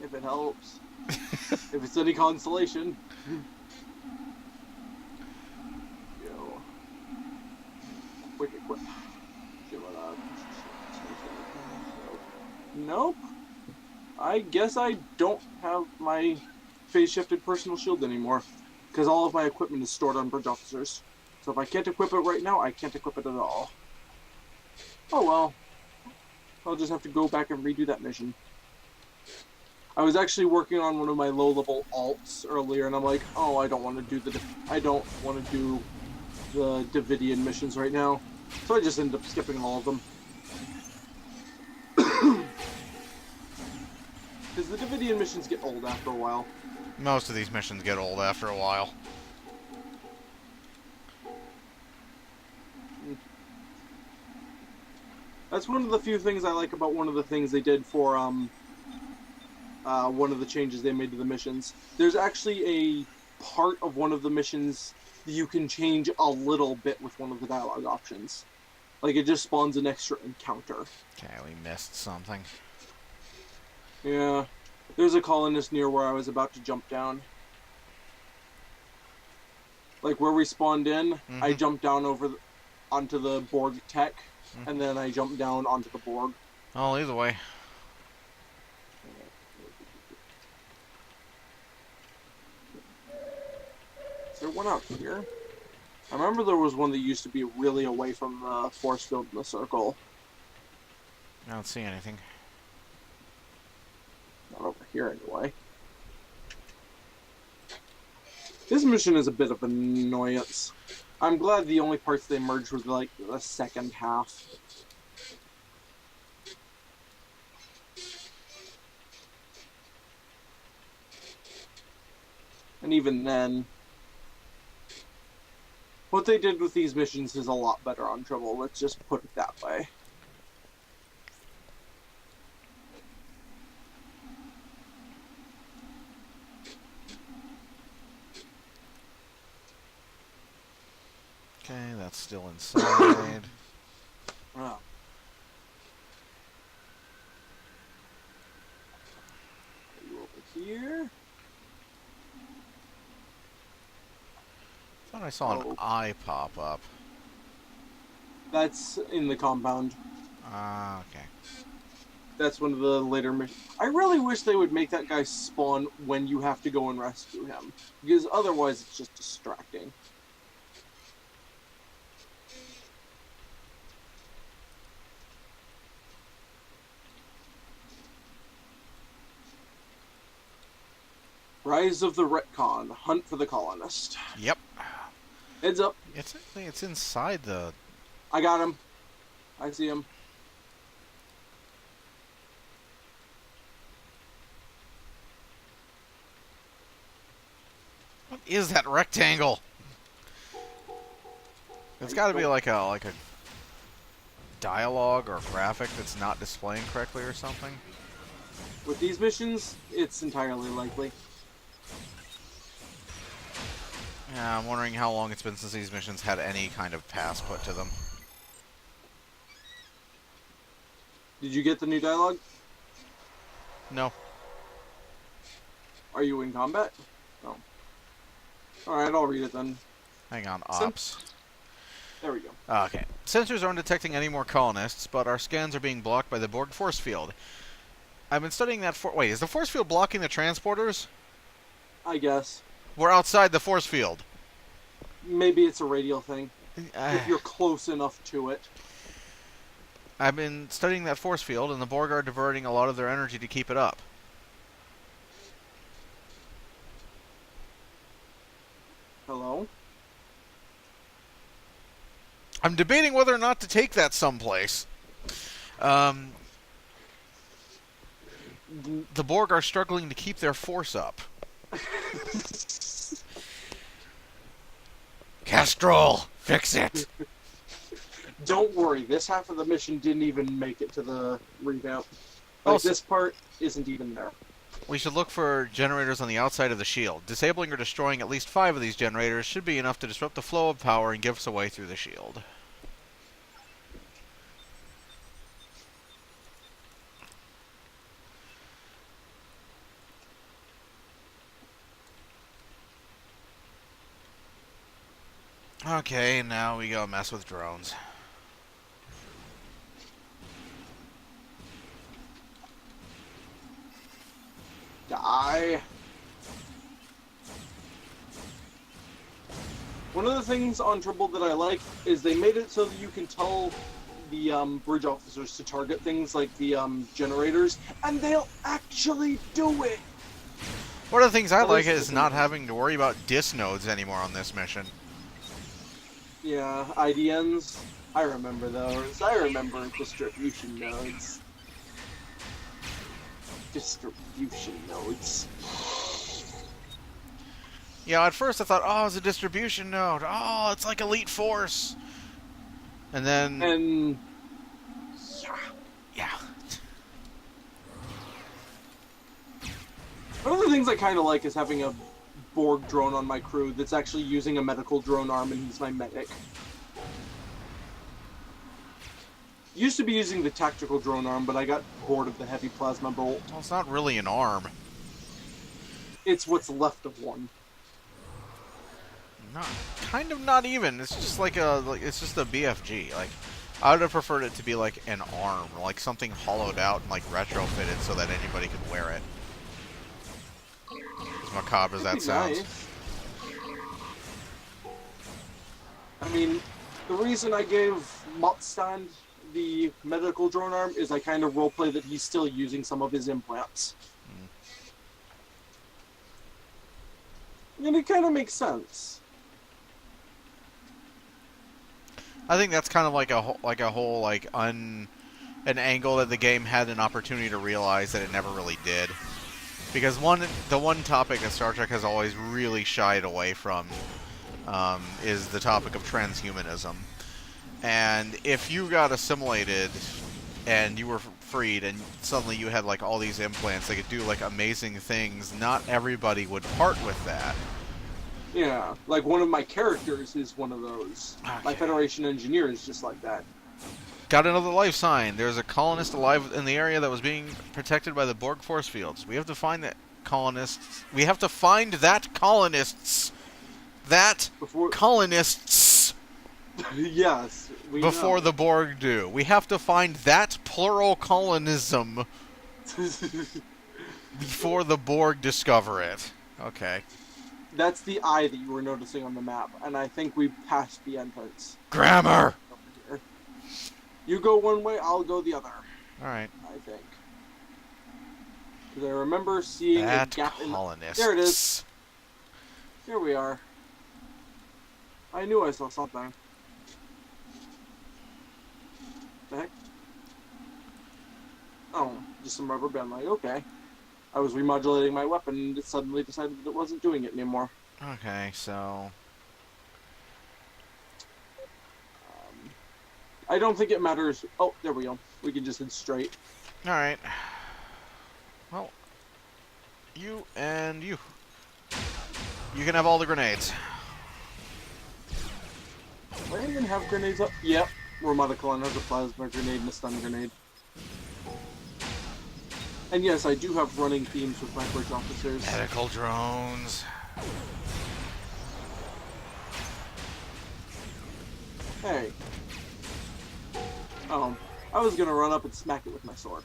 if it helps. If it's any consolation. Yo. Quick equip. Nope. I guess I don't have my phase-shifted personal shield anymore, because all of my equipment is stored on bridge officers. So if I can't equip it right now, I can't equip it at all. Oh well. I'll just have to go back and redo that mission. I was actually working on one of my low-level alts earlier, and I'm like, oh, I don't want to do the Davidian missions right now. So I just ended up skipping all of them. Because the Davidian missions get old after a while. Most of these missions get old after a while. That's one of the few things I like about one of the things they did for one of the changes they made to the missions. There's actually a part of one of the missions that you can change a little bit with one of the dialogue options. Like, it just spawns an extra encounter. Okay, we missed something. Yeah. There's a colonist near where I was about to jump down. Like, where we spawned in, I jumped down onto the Borg tech, and then I jumped down onto the Borg. Oh, either way. Is there one out here? I remember there was one that used to be really away from the force field in the circle. I don't see anything. Not over here, anyway. This mission is a bit of an annoyance. I'm glad the only parts they merged were, like, the second half. And even then, what they did with these missions is a lot better on Trouble, let's just put it that way. Okay, that's still inside. Oh. Are you over here? I thought I saw an eye pop up. That's in the compound. Ah, okay. That's one of the later missions. I really wish they would make that guy spawn when you have to go and rescue him, because otherwise it's just distracting. Rise of the Retcon. Hunt for the colonist. Yep. Heads up. It's inside the... I got him. I see him. What is that rectangle? It's got to be like a dialogue or graphic that's not displaying correctly or something. With these missions, it's entirely likely. Yeah, I'm wondering how long it's been since these missions had any kind of pass put to them. Did you get the new dialogue? No. Are you in combat? No. Alright, I'll read it then. Hang on, ops. There we go. Okay. Sensors aren't detecting any more colonists, but our scans are being blocked by the Borg force field. I've been studying that for... Wait, is the force field blocking the transporters? I guess. We're outside the force field. Maybe it's a radial thing. If you're close enough to it. I've been studying that force field, and the Borg are diverting a lot of their energy to keep it up. Hello? I'm debating whether or not to take that someplace. Um, the Borg are struggling to keep their force up. Kestrel, fix it! Don't worry, this half of the mission didn't even make it to the revamp. Like, Also, this part isn't even there. we should look for generators on the outside of the shield. Disabling or destroying at least 5 of these generators should be enough to disrupt the flow of power and give us a way through the shield. Okay, now we go mess with drones. Die. One of the things on Tribble that I like is they made it so that you can tell the bridge officers to target things like the generators, and they'll actually do it. One of the things I like is not having to worry about dis nodes anymore on this mission. Yeah, IDNs. I remember those. I remember distribution nodes. Distribution nodes. Yeah, at first I thought, oh, it's a distribution node. Oh, it's like Elite Force. And then... And... yeah. One of the things I kind of like is having a Borg drone on my crew that's actually using a medical drone arm, and he's my medic. Used to be using the tactical drone arm, but I got bored of the heavy plasma bolt. Well, it's not really an arm. It's what's left of one. Not, kind of not even. It's just like it's just a BFG. Like, I would have preferred it to be like an arm, like something hollowed out and like retrofitted so that anybody could wear it. As macabre as that sounds. Nice. I mean, the reason I gave Motstand the medical drone arm is I kind of roleplay that he's still using some of his implants. And it kind of makes sense. I think that's kind of like a whole an angle that the game had an opportunity to realize that it never really did. Because the one topic that Star Trek has always really shied away from is the topic of transhumanism. And if you got assimilated and you were freed and suddenly you had like all these implants that could do like amazing things, not everybody would part with that. Yeah, like one of my characters is one of those. Okay. My Federation engineer is just like that. Got another life sign. There's a colonist alive in the area that was being protected by the Borg force fields. We have to find that colonists. We have to find that colonists. Colonists. Yes. Before the Borg do. We have to find that plural colonism before the Borg discover it. Okay. That's the eye that you were noticing on the map, and I think we passed the entrance. Grammar! You go one way, I'll go the other. Alright. I think. Because I remember seeing that a gap colonists. There it is. Here we are. I knew I saw something. The heck? Oh, just some rubber band light. Okay. I was remodulating my weapon and it suddenly decided that it wasn't doing it anymore. Okay, so... I don't think it matters. Oh, there we go. We can just head straight. Alright. Well, you and you. You can have all the grenades. Do I even have grenades up? Yep. Romoticon has a plasma grenade and a stun grenade. And yes, I do have running themes with my bridge officers. Medical drones. Hey. I was gonna run up and smack it with my sword.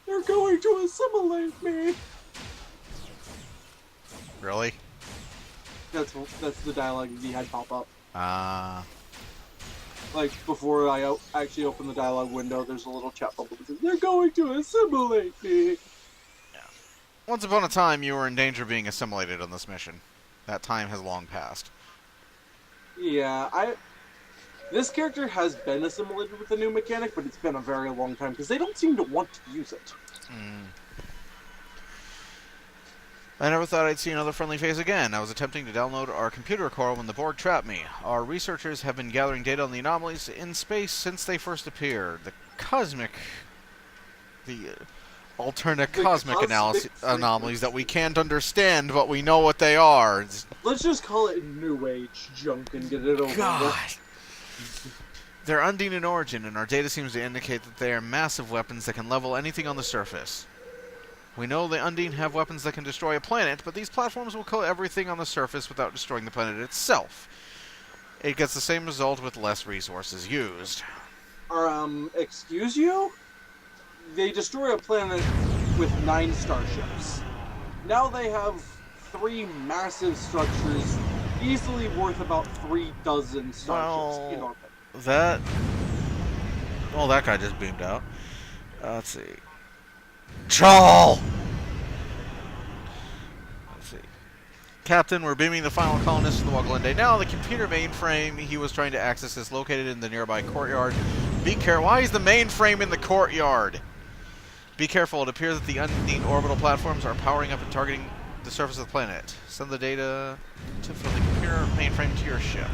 They're going to assimilate me! Really? That's the dialogue you had pop up. Like, before I actually open the dialogue window, there's a little chat bubble that says, "They're going to assimilate me." Once upon a time, you were in danger of being assimilated on this mission. That time has long passed. Yeah, this character has been assimilated with the new mechanic, but it's been a very long time because they don't seem to want to use it. I never thought I'd see another friendly face again. I was attempting to download our computer core when the Borg trapped me. Our researchers have been gathering data on the anomalies in space since they first appeared. The alternate cosmic anomalies that we can't understand, but we know what they are. Let's just call it New Age junk and get it over with. They're Undine in origin, and our data seems to indicate that they are massive weapons that can level anything on the surface. We know the Undine have weapons that can destroy a planet, but these platforms will kill everything on the surface without destroying the planet itself. It gets the same result with less resources used. Excuse you? They destroy a planet with 9 starships. Now they have 3 massive structures, easily worth about 3 dozen starships in orbit. That guy just beamed out. Let's see. Troll! Let's see. Captain, we're beaming the final colonists to the Waglande. Now the computer mainframe he was trying to access is located in the nearby courtyard. Be careful. Why is the mainframe in the courtyard? Be careful. It appears that the Undine orbital platforms are powering up and targeting the surface of the planet. Send the data from the computer mainframe to your ship.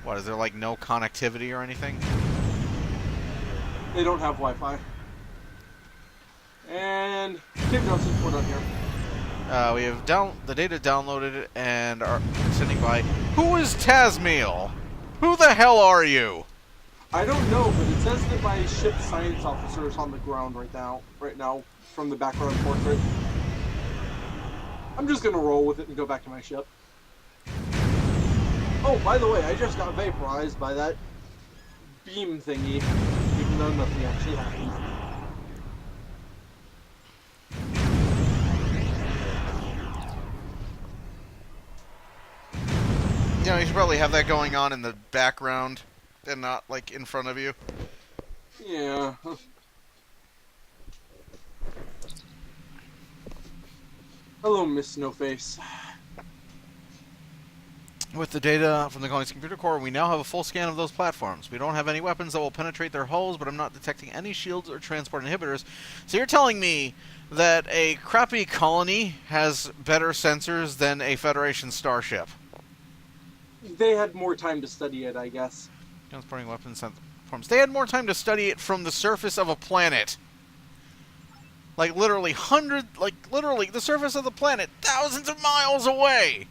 What, is there like no connectivity or anything? They don't have Wi-Fi. And Kid Johnson, put on here. We have the data downloaded and are sending by. Who is Tasmiel? Who the hell are you? I don't know, but it says that my ship science officer is on the ground right now from the background portrait. I'm just gonna roll with it and go back to my ship. Oh, by the way, I just got vaporized by that beam thingy, even though nothing actually happened. You know, you should probably have that going on in the background and not, like, in front of you. Yeah. Hello, Miss Snowface. With the data from the colony's computer core, we now have a full scan of those platforms. We don't have any weapons that will penetrate their hulls, but I'm not detecting any shields or transport inhibitors. So you're telling me that a crappy colony has better sensors than a Federation starship? They had more time to study it, I guess. Transporting weapons platforms. They had more time to study it from the surface of a planet. Like, literally the surface of the planet, thousands of miles away!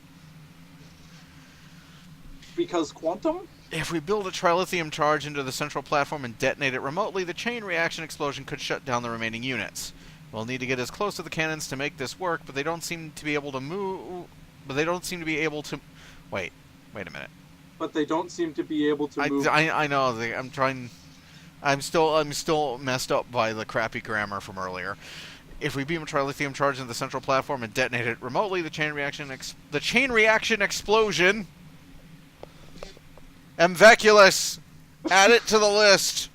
Because quantum? If we build a trilithium charge into the central platform and detonate it remotely, the chain reaction explosion could shut down the remaining units. We'll need to get as close to the cannons to make this work, but they don't seem to be able to move... Wait a minute. But they don't seem to be able to move... I know, I'm trying... I'm still messed up by the crappy grammar from earlier. If we beam a trilithium charge into the central platform and detonate it remotely, the chain reaction explosion... Amveculus! Add it to the list!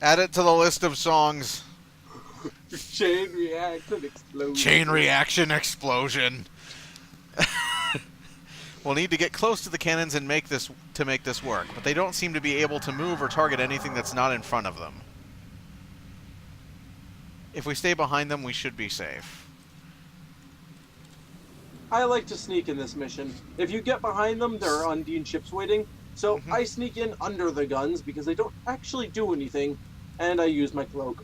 Add it to the list of songs. Chain reaction explosion. Chain reaction explosion. We'll need to get close to the cannons and make this work, but they don't seem to be able to move or target anything that's not in front of them. If we stay behind them, we should be safe. I like to sneak in this mission. If you get behind them, there are Undine ships waiting. So I sneak in under the guns because they don't actually do anything, and I use my cloak.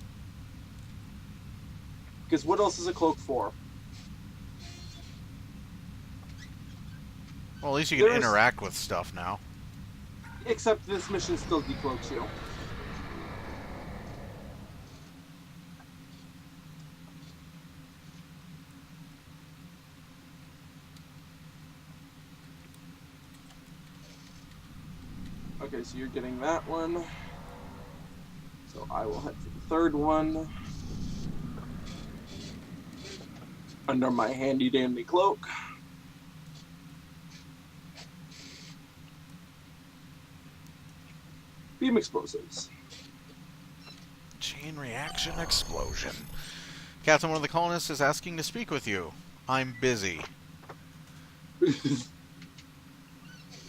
Because what else is a cloak for? Well, at least you can interact with stuff now. Except this mission still decloaks you. Okay, so you're getting that one. So I will head for the third one. Under my handy dandy cloak. beam explosives. Chain reaction explosion. Captain, one of the colonists is asking to speak with you. I'm busy.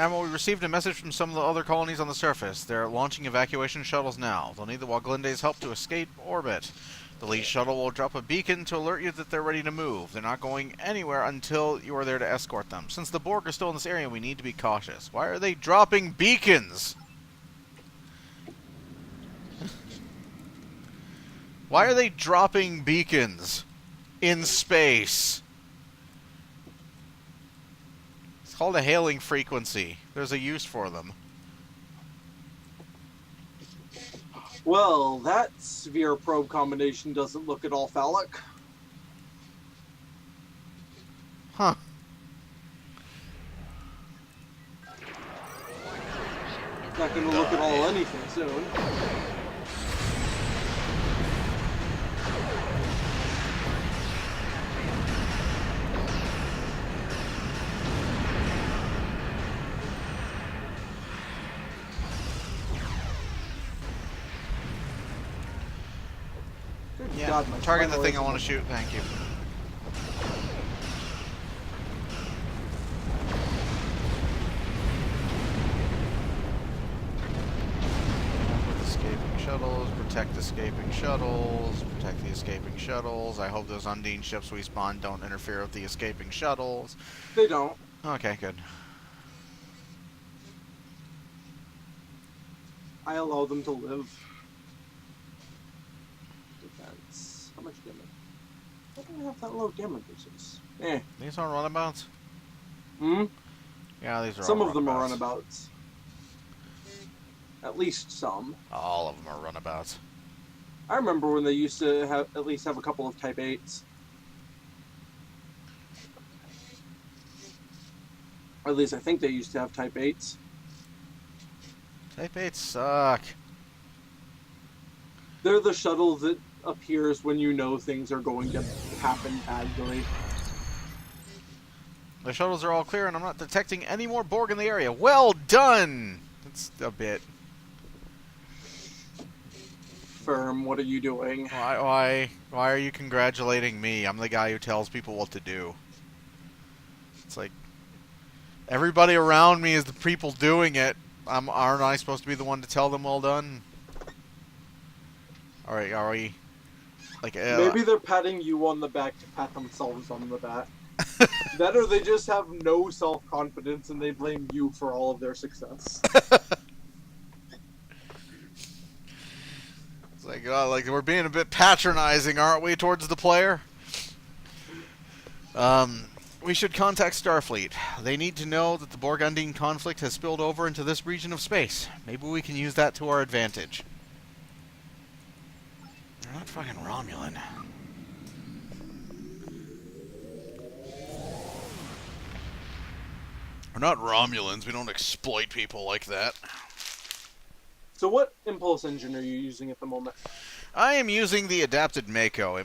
Admiral, we received a message from some of the other colonies on the surface. They're launching evacuation shuttles now. They'll need the Waglinde's help to escape orbit. The lead shuttle will drop a beacon to alert you that they're ready to move. They're not going anywhere until you are there to escort them. Since the Borg are still in this area, we need to be cautious. Why are they dropping beacons? Why are they dropping beacons in space? It's called a hailing frequency. There's a use for them. Well, that sphere probe combination doesn't look at all phallic. Huh. Not gonna look at all anything soon. Yeah, God, my target the spinal thing I is- want to shoot. Thank you. Escaping shuttles, protect escaping shuttles, protect the escaping shuttles. I hope those Undine ships we spawn don't interfere with the escaping shuttles. They don't. Okay, good. I allow them to live. Defense. How much damage? Why do I have that low damage versus? Eh. These aren't runabouts? Hmm? Yeah, these are Some all of them are runabouts. runabouts. At least some. All of them are runabouts. I remember when they used to have at least have a couple of Type 8s. Or at least I think they used to have Type 8s. Type 8 suck. They're the shuttle that appears when you know things are going to happen badly. The shuttles are all clear, and I'm not detecting any more Borg in the area. Well done! That's a bit. Firm, what are you doing? Why are you congratulating me? I'm the guy who tells people what to do. It's like everybody around me is the people doing it. Aren't I supposed to be the one to tell them well done? All right, are we? Like Maybe they're patting you on the back to pat themselves on the back. That or they just have no self-confidence and they blame you for all of their success. It's like we're being a bit patronizing, aren't we, towards the player? We should contact Starfleet. They need to know that the Borg-Undine conflict has spilled over into this region of space. Maybe we can use that to our advantage. They're not fucking Romulan. We're not Romulans. We don't exploit people like that. So what impulse engine are you using at the moment? I am using the adapted Mako.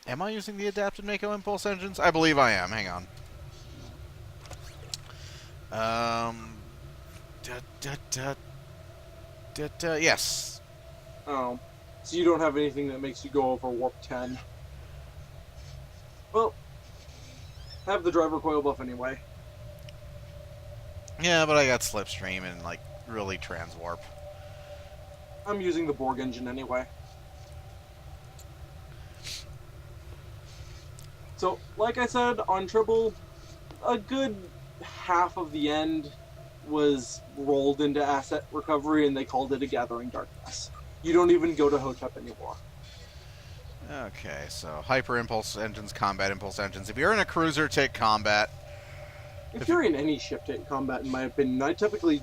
Am I using the adapted Mako impulse engines? I believe I am. Hang on. Yes. Oh. So you don't have anything that makes you go over warp 10. Well, I have the driver coil buff anyway. Yeah, but I got Slipstream and, like, really Transwarp. I'm using the Borg engine anyway. So, like I said, on Tribble, a good half of the end was rolled into asset recovery, and they called it a Gathering Darkness. You don't even go to Hotep anymore. Okay, so Hyper Impulse engines, Combat Impulse engines. If you're in a cruiser, take Combat. If you're in any ship take combat, in my opinion, I typically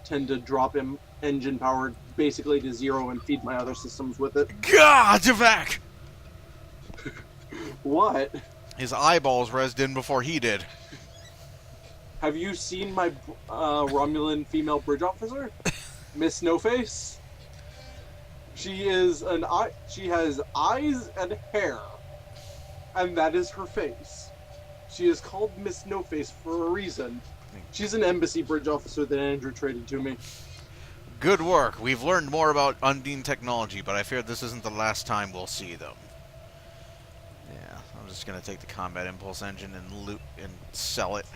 tend to drop engine power basically to 0 and feed my other systems with it. God, Javak! What? His eyeballs rezzed in before he did. Have you seen my Romulan female bridge officer, Miss Snowface? She is she has eyes and hair, and that is her face. She is called Miss Snowface for a reason. She's an embassy bridge officer that Andrew traded to me. Good work. We've learned more about Undine technology, but I fear this isn't the last time we'll see them. Yeah, I'm just gonna take the combat impulse engine and loot and sell it.